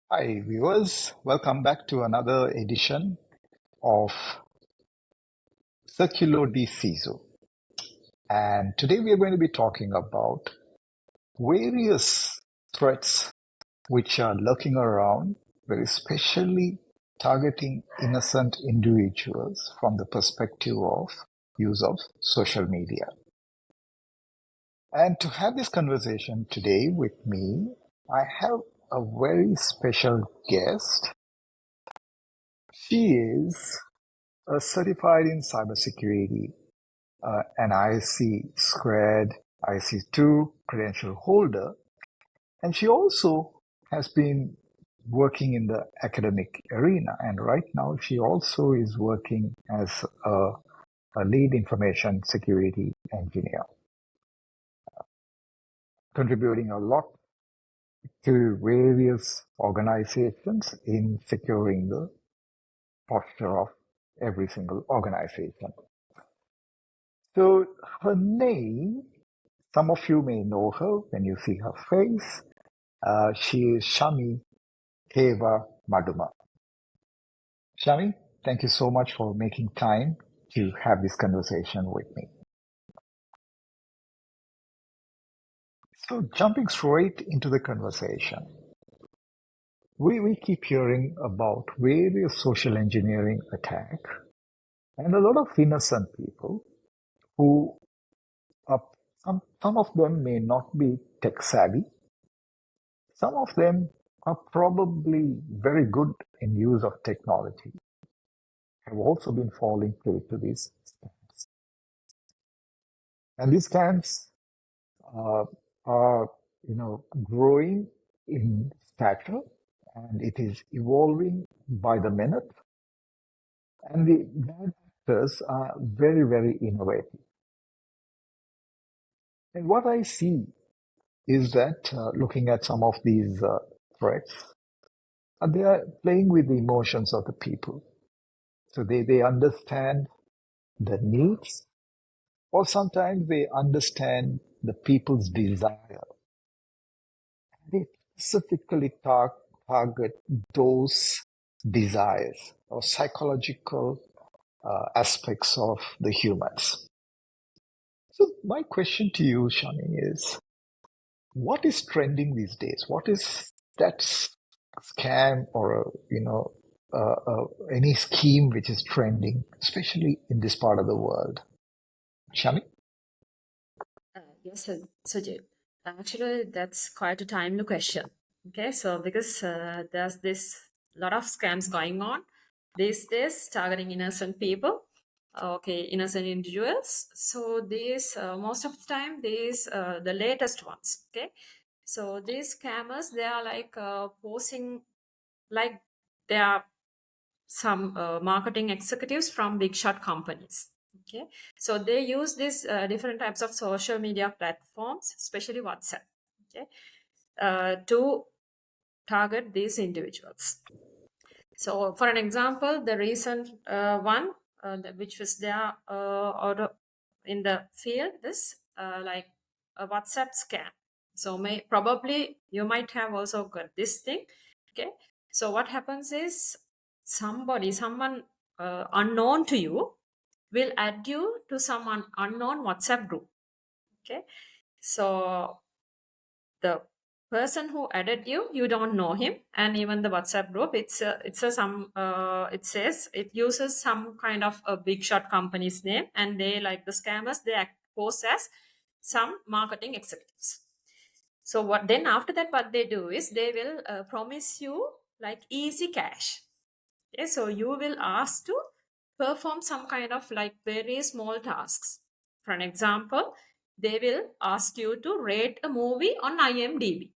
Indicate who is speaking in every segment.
Speaker 1: Hi, viewers. Welcome back to another edition of Circulo di Ciso. And today we are going to be talking about various threats which are lurking around, very especially targeting innocent individuals from the perspective of use of social media. And to have this conversation today with me, I have a very special guest. She is certified in cybersecurity, an ISC squared, IC2 credential holder, and she also has been working in the academic arena. And right now, she also is working as a lead information security engineer, contributing a lot to various organizations in securing the posture of every single organization. So her name, some of you may know her when you see her face. She is Shammi Hewamadduma. Shammi, thank you so much for making time to have this conversation with me. So jumping straight into the conversation, we keep hearing about various social engineering attacks and a lot of innocent people who are, some of them may not be tech savvy. Some of them are probably very good in use of technology, have also been falling prey to these scams. And these scams are, growing in stature, and it is evolving by the minute. And the bad actors are very, very innovative. And what I see is that looking at some of these threats, they are playing with the emotions of the people. So they understand the needs, or sometimes they understand the people's desire. They specifically target those desires or psychological aspects of the humans. So my question to you, Shani, is what is trending these days? What is that scam or any scheme which is trending, especially in this part of the world? Shami?
Speaker 2: Yes, Sujit. Actually, that's quite a timely question. Okay, so because there's this lot of scams going on these days targeting innocent people, okay, innocent individuals. So these most of the time these the latest ones. Okay, so these scammers, they are like posing like they are some marketing executives from big shot companies. Okay, so they use these different types of social media platforms, especially WhatsApp, okay, to target these individuals. So for an example, the recent one which was there or in the field is like a WhatsApp scam. So probably you might have also got this thing. Okay, so what happens is someone unknown to you will add you to some unknown WhatsApp group. Okay, so the person who added you don't know him, and even the WhatsApp group, it says it uses some kind of a big shot company's name, and they, like the scammers, they pose as some marketing executives. So after that, what they do is they will promise you like easy cash. Okay, so you will ask to perform some kind of like very small tasks. For an example, they will ask you to rate a movie on IMDb.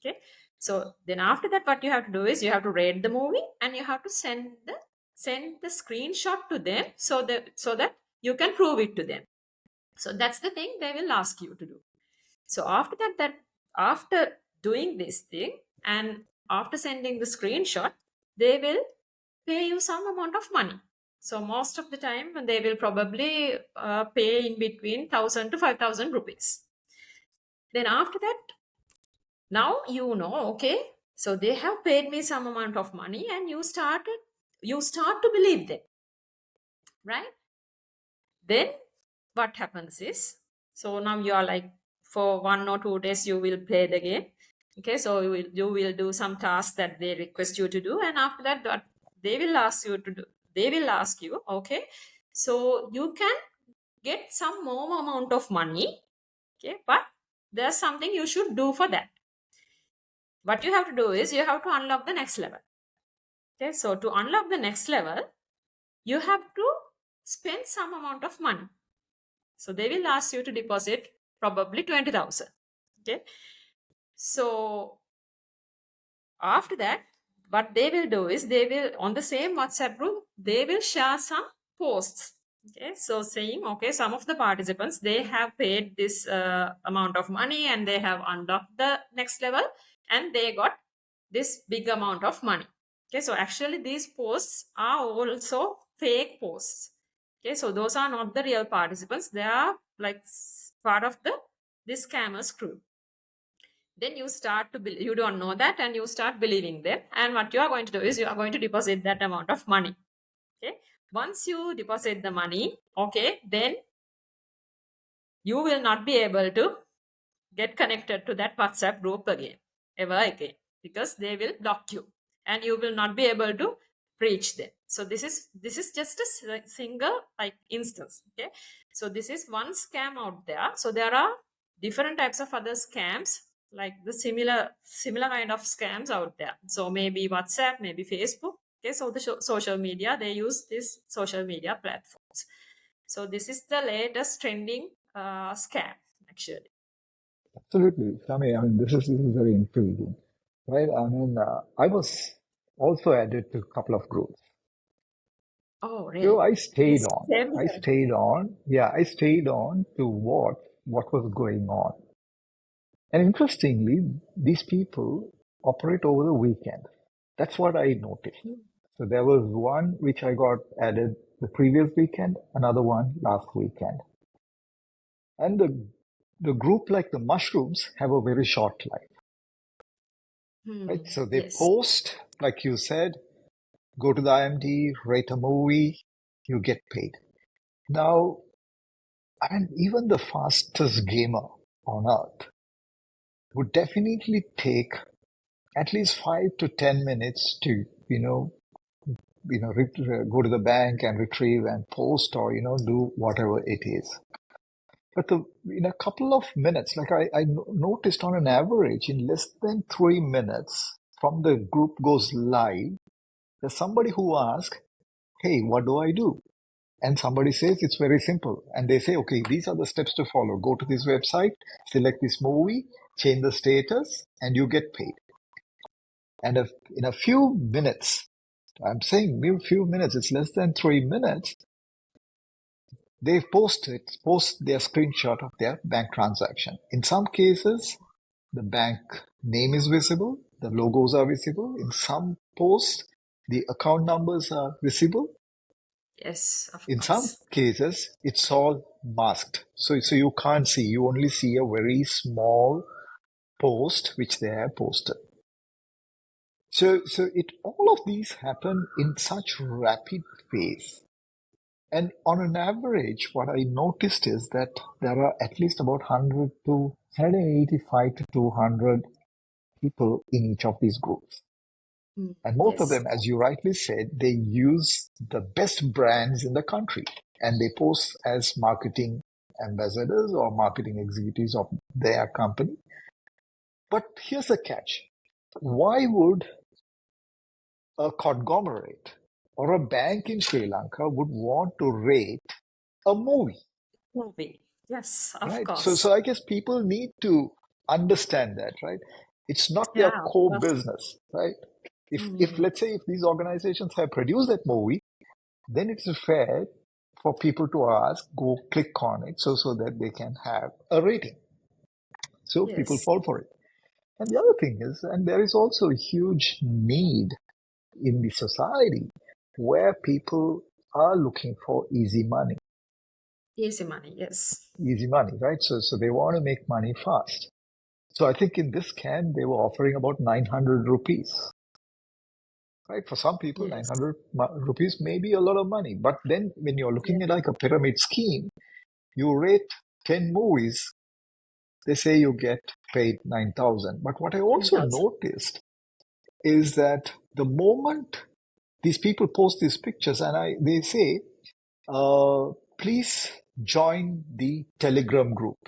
Speaker 2: Okay, so then after that, what you have to do is you have to rate the movie and you have to send the screenshot to them so that you can prove it to them. So that's the thing they will ask you to do. So after that after doing this thing and after sending the screenshot, they will pay you some amount of money. So most of the time they will probably pay in between 1,000 to 5,000 rupees. Then after that, now you know, okay, So they have paid me some amount of money, and you start to believe them, right? Then what happens is, so now you are like, for 1 or 2 days you will play the game. Okay, so you will do some tasks that they request you to do, and after that, what they will ask you to do, they will ask you, okay, so you can get some more amount of money, okay, but there's something you should do for that. What you have to do is you have to unlock the next level. Okay, so to unlock the next level, you have to spend some amount of money. So they will ask you to deposit probably 20,000. Okay. So after that, what they will do is they will, on the same WhatsApp group, they will share some posts. Okay. So saying, okay, some of the participants, they have paid this amount of money and they have unlocked the next level and they got this big amount of money. Okay. So actually these posts are also fake posts. Okay. So those are not the real participants. They are like part of this scammers crew. Then you start to you don't know that, and you start believing them, and what you are going to do is you are going to deposit that amount of money. Okay, once you deposit the money, okay, then you will not be able to get connected to that WhatsApp group ever again, because they will block you and you will not be able to reach them. So this is just a single like instance. Okay, so this is one scam out there. So there are different types of other scams, like the similar kind of scams out there. So maybe WhatsApp, maybe Facebook. Okay, so the social media, they use these social media platforms. So this is the latest trending scam, actually.
Speaker 1: Absolutely, Shammi. I mean, this is very intriguing, right? I mean, I was also added to a couple of groups.
Speaker 2: Oh,
Speaker 1: So
Speaker 2: really?
Speaker 1: I stayed
Speaker 2: Yes,
Speaker 1: on.
Speaker 2: same
Speaker 1: I
Speaker 2: here.
Speaker 1: stayed on. Yeah, I stayed on to what was going on. And interestingly, these people operate over the weekend. That's what I noticed. So there was one which I got added the previous weekend, another one last weekend. And the group, like the mushrooms, have a very short life. Right? So they
Speaker 2: Yes.
Speaker 1: post, like you said, go to the IMD, rate a movie, you get paid. Now, I mean, even the fastest gamer on earth would definitely take at least 5 to 10 minutes to, go to the bank and retrieve and post or, do whatever it is. But in a couple of minutes, like I noticed on an average, in less than 3 minutes from the group goes live, there's somebody who asks, hey, what do I do? And somebody says it's very simple. And they say, okay, these are the steps to follow. Go to this website, select this movie, change the status, and you get paid. And in a few minutes, I'm saying few minutes, it's less than 3 minutes, they post their screenshot of their bank transaction. In some cases, the bank name is visible, the logos are visible. In some posts, the account numbers are visible.
Speaker 2: Yes, of
Speaker 1: In some
Speaker 2: course.
Speaker 1: cases, it's all masked. So you can't see, you only see a very small post which they have posted. So all of these happen in such rapid pace. And on an average, what I noticed is that there are at least about 185 to 200 people in each of these groups. And most of
Speaker 2: Yes.
Speaker 1: them, as you rightly said, they use the best brands in the country and they post as marketing ambassadors or marketing executives of their company. But here's the catch. Why would a conglomerate or a bank in Sri Lanka would want to rate a movie?
Speaker 2: Movie. Yes, of
Speaker 1: Right.
Speaker 2: course.
Speaker 1: So I guess people need to understand that, right? It's not their
Speaker 2: Yeah, of
Speaker 1: core
Speaker 2: course.
Speaker 1: business, right? If
Speaker 2: Mm.
Speaker 1: let's say if these organizations have produced that movie, then it's fair for people to ask, go click on it so that they can have a rating. So people
Speaker 2: Yes.
Speaker 1: fall for it. And the other thing is, and there is also a huge need in the society where people are looking for easy money,
Speaker 2: Easy money. Yes.
Speaker 1: right? So they want to make money fast. So I think in this scam, they were offering about 900 rupees. Right? For some people,
Speaker 2: Yes.
Speaker 1: 900 rupees may be a lot of money. But then when you're looking at like a pyramid scheme, you rate 10 movies, they say you get paid 9,000. But what I also
Speaker 2: 10,000.
Speaker 1: noticed is that the moment these people post these pictures and they say, please join the Telegram group,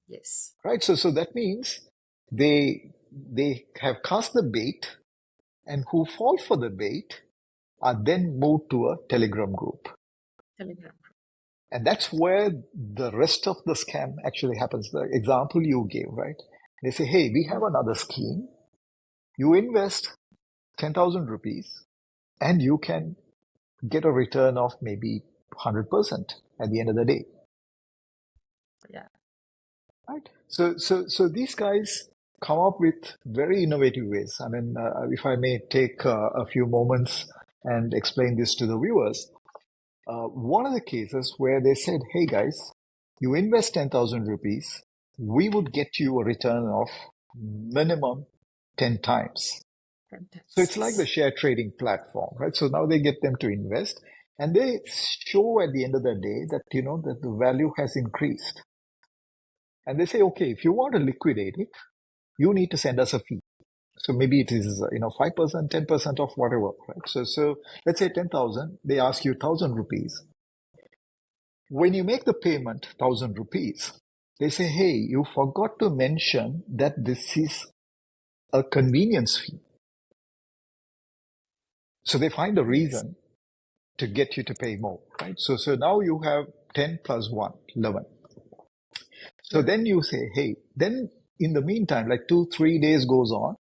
Speaker 2: Yes.
Speaker 1: right? So that means they have cast the bait, and who fall for the bait are then moved to a Telegram group.
Speaker 2: Telegram.
Speaker 1: And that's where the rest of the scam actually happens. The example you gave, right? They say, hey, we have another scheme. You invest 10,000 rupees and you can get a return of maybe 100% at the end of the day.
Speaker 2: Yeah.
Speaker 1: Right? So these guys come up with very innovative ways. I mean, if I may take a few moments and explain this to the viewers, one of the cases where they said, hey guys, you invest 10,000 rupees, we would get you a return of minimum 10 times.
Speaker 2: 10 times.
Speaker 1: So it's like the share trading platform, right? So now they get them to invest and they show at the end of the day that, that the value has increased. And they say, okay, if you want to liquidate it, you need to send us a fee. So maybe it is, 5%, 10% of whatever, right? So let's say 10,000, they ask you 1,000 rupees. When you make the payment, 1,000 rupees, they say, hey, you forgot to mention that this is a convenience fee. So they find a reason to get you to pay more, right? So now you have 10 plus 1, 11. So then you say, hey, then in the meantime, like 2-3 days goes on,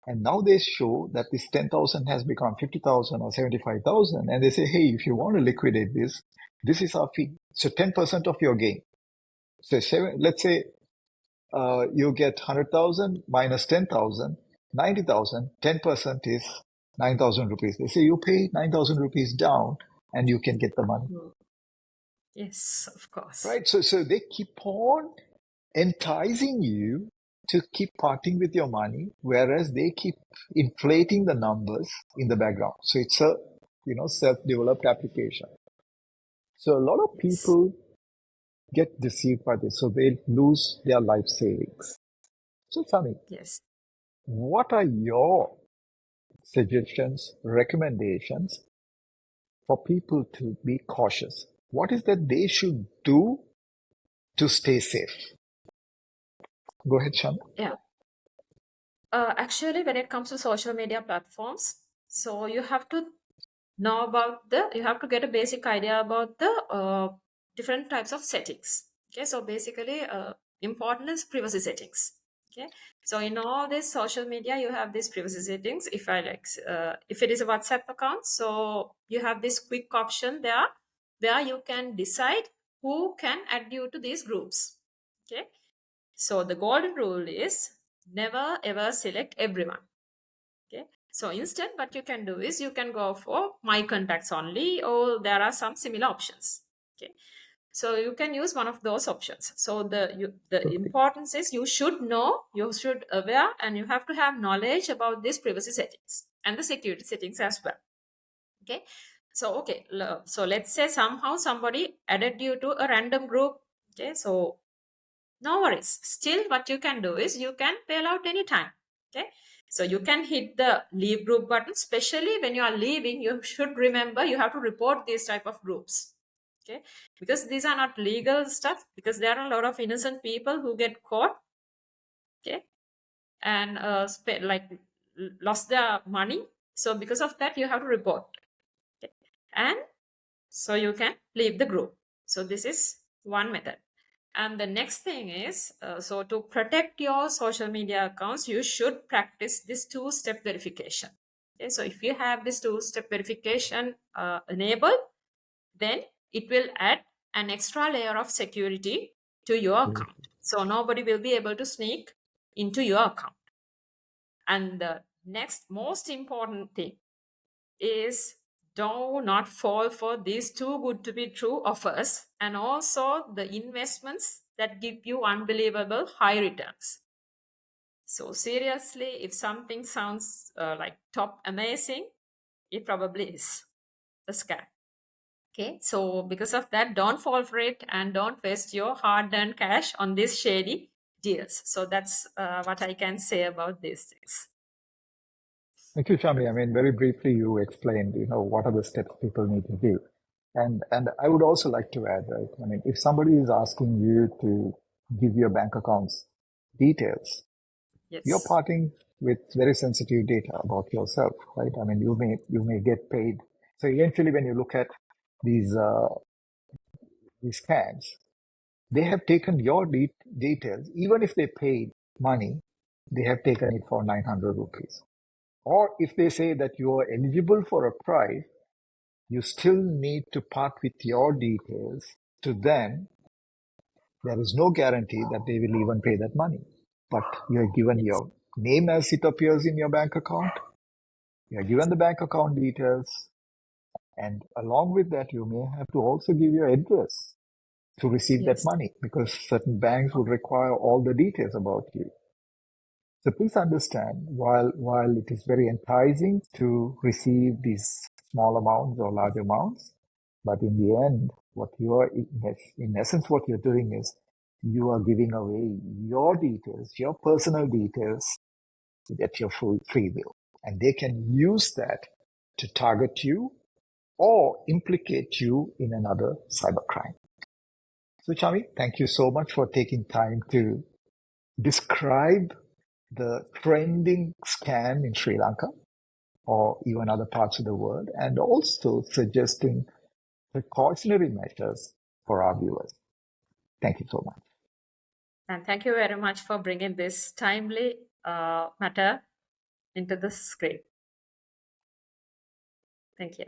Speaker 1: and now they show that this 10,000 has become 50,000 or 75,000. And they say, hey, if you want to liquidate this, this is our fee. So 10% of your gain. So let's say you get 100,000 minus 10,000, 90,000, 10% is 9,000 rupees. They say you pay 9,000 rupees down and you can get the money.
Speaker 2: Yes, of course.
Speaker 1: Right? So they keep on enticing you to keep parting with your money, whereas they keep inflating the numbers in the background. So it's a self-developed application. So a lot of people get deceived by this, so they lose their life savings. So Shammi,
Speaker 2: Yes.
Speaker 1: what are your suggestions, recommendations for people to be cautious? What is that they should do to stay safe? Go ahead, Shammi.
Speaker 2: Yeah. Actually, when it comes to social media platforms, so you have to know about you have to get a basic idea about the different types of settings. Okay, so basically, important is privacy settings. Okay, so in all this social media, you have these privacy settings. If if it is a WhatsApp account, so you have this quick option there where you can decide who can add you to these groups. Okay, so the golden rule is never ever select everyone. Okay, so instead what you can do is you can go for my contacts only, or there are some similar options. Okay, so you can use one of those options. So the importance is you should know, you should aware, and you have to have knowledge about these privacy settings and the security settings as well. Okay, so so let's say somehow somebody added you to a random group. Okay, so no worries. Still, what you can do is you can bail out anytime. Okay. So you can hit the leave group button, especially when you are leaving. You should remember you have to report these type of groups. Okay. Because these are not legal stuff, because there are a lot of innocent people who get caught. Okay. And lost their money. So because of that, you have to report. Okay. And so you can leave the group. So this is one method. And the next thing is, so to protect your social media accounts, you should practice this two-step verification. Okay, so if you have this two-step verification enabled, then it will add an extra layer of security to your account. So nobody will be able to sneak into your account. And the next most important thing is, do not fall for these too good to be true offers, and also the investments that give you unbelievable high returns. So seriously, if something sounds like top amazing, it probably is a scam. Okay, so because of that, don't fall for it and don't waste your hard-earned cash on these shady deals. So that's what I can say about these things.
Speaker 1: Thank you, Shammi. I mean, very briefly, you explained, what are the steps people need to do. And I would also like to add, right? I mean, if somebody is asking you to give your bank accounts details, you're
Speaker 2: Yes.
Speaker 1: parting with very sensitive data about yourself, right? I mean, you may get paid. So eventually, when you look at these scams, they have taken your details. Even if they paid money, they have taken it for 900 rupees. Or if they say that you are eligible for a prize, you still need to part with your details to them. There is no guarantee that they will even pay that money. But you are given
Speaker 2: Yes.
Speaker 1: your name as it appears in your bank account. You are given the bank account details. And along with that, you may have to also give your address to receive that
Speaker 2: Yes.
Speaker 1: money, because certain banks would require all the details about you. So please understand, while it is very enticing to receive these small amounts or large amounts, but in the end, what you are, in essence, what you're doing is you are giving away your details, your personal details, at your full free will. And they can use that to target you or implicate you in another cybercrime. So, Chami, thank you so much for taking time to describe the trending scam in Sri Lanka or even other parts of the world, and also suggesting precautionary measures for our viewers. Thank you so much.
Speaker 2: And thank you very much for bringing this timely matter into the screen. Thank you.